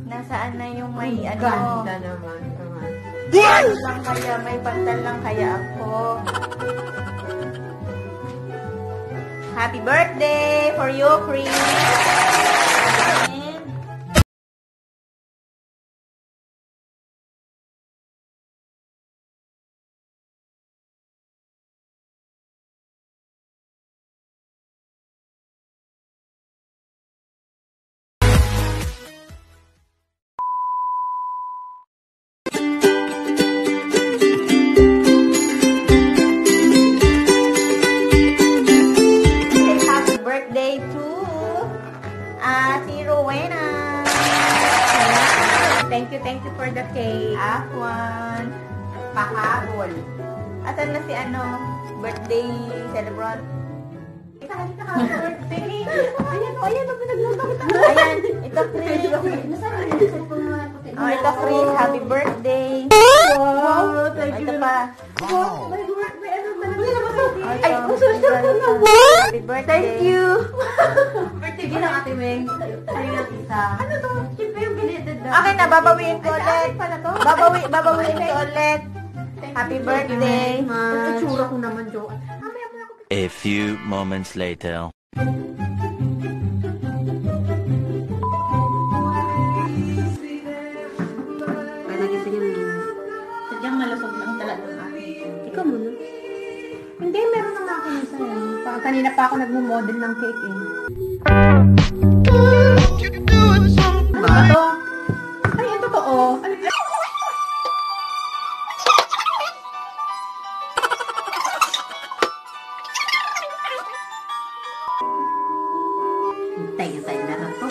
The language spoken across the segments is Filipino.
Nasaan na yung may ano? Ganda naman. Lang kaya, may pantal lang kaya ako. Happy birthday for you, Chris! Birthday to si Rowena. Thank you for the cake. Afwan. Pahabol. Asan na si birthday celebrant? Halika ka, birthday. Ayan, pinagluto kita. Ayan, ito Chris. Ito Chris, happy birthday. Wow, thank you. Ito pa. Wow, my birthday. Ay, happy birthday. Thank you. Birthday din ang Ate Meng. Ayun ang isa. Ano to? Siyempre yung belated na. Okay na, babawiin ko ulit. Babawiin ko ulit. Happy birthday. Itsura ko naman, Jo. A few moments later. Sadyang malusog lang talaga ang akin. Ikaw muna. Hindi, meron naman ako nisa yan. Kanina pa ako nagmo-model ng cake eh. Ba? Ito? Ay, ito totoo. Hintay na lang to.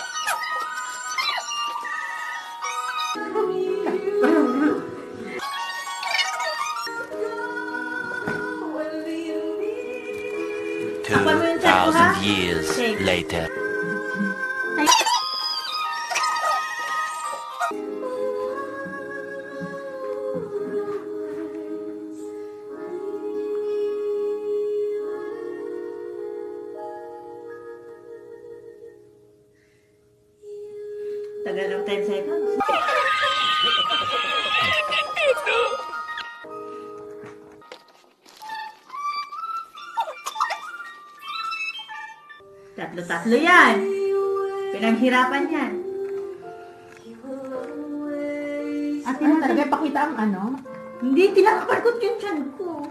2,000 years later. Tagal ng 10 seconds. Tatlo yan. Pinaghirapan yan. At ano talaga, pakita ang ano? Hindi, tinakaparkot yung tiyan ko.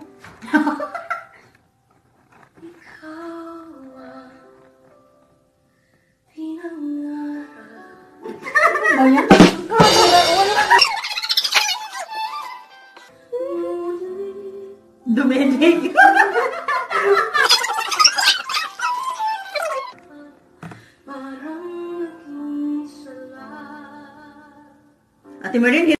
Ayan. Dumedig. Ate Marin,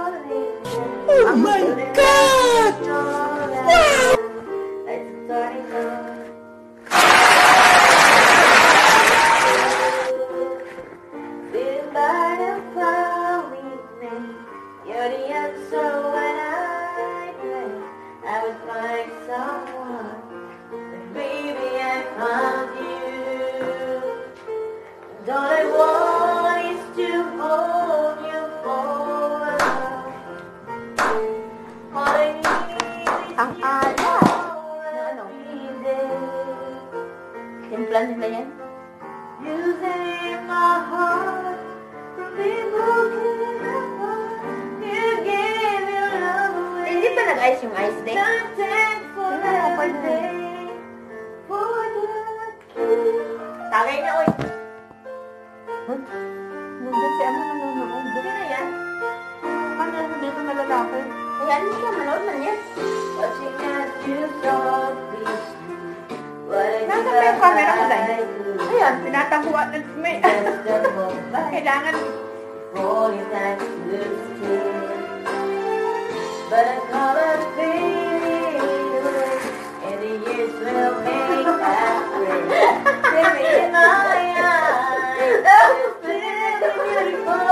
Oh my God! Wow! You're the answer when I pray. I would find someone, but baby I found you. And all I want is to hold you forever. All I need is Ang ala. ano? Timplan nila yan? You save my heart from being broken apart. You gave your love away. Hindi pa nag-ice yung ice day? Thankful every day for the kiss. Tagay na, oy. Nandun si ano nanonood. Sino yan? Ano dito na lalaki? Ayan, siya, manood man yan. Watching as you softly sleep. Nasa pa yung camera ko dahil. Ayan, tinatabuan na may... Kailangan rolling back to the skin. But the color faded away, and the years will make that gray. Baby, in my eyes, it's really beautiful.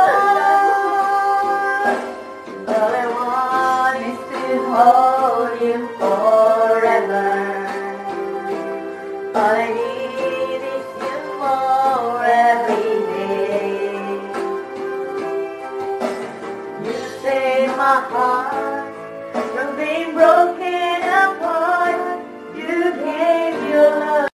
All I want is to hold you forever. All I need is you more every day. You save my heart from being broken apart. You gave your love.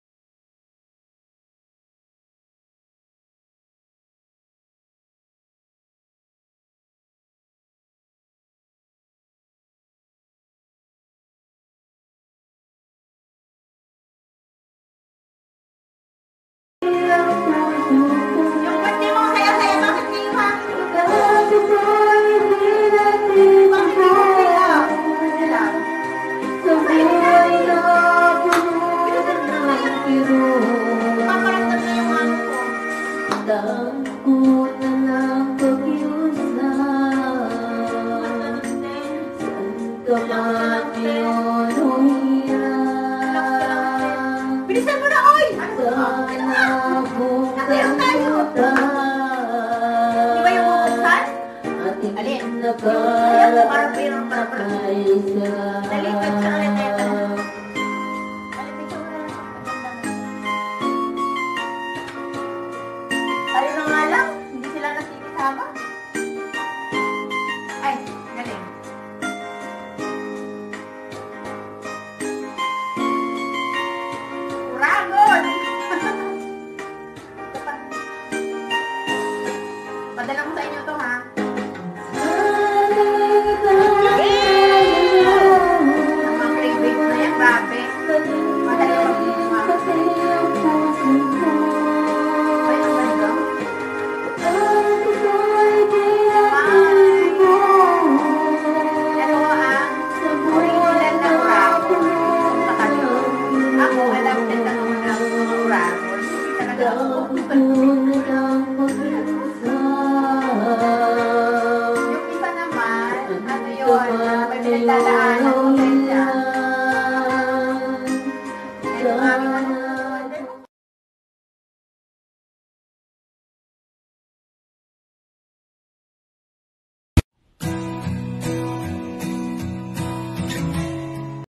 Yung birthday mo saya-saya, bakit kayo hangin? Bakit kayo masaya? Kasi lang. Paparamdam na yung ano ko. Bilisan mo na, oy! Nakayaw tayo! Di ba yung bubuksan? Alin? Ayaw mo, parang mayroon para. Dali, pagka ulit na ito. Tayo na nga lang, hindi sila nakikisama. Ay, galing. Uragon! Padala ko sa inyo to, ha? Ang mga cravings na yan, grabe. Madali ko ito, ha? Ay, ang ganda. Ito ang original na Uragon. Sa kanyo. Ako, alam din na naman ang Uragon. Hindi talaga ako. Yung isa naman, ano yun, may pinagdadaanan ko sa isa. Ito ang aming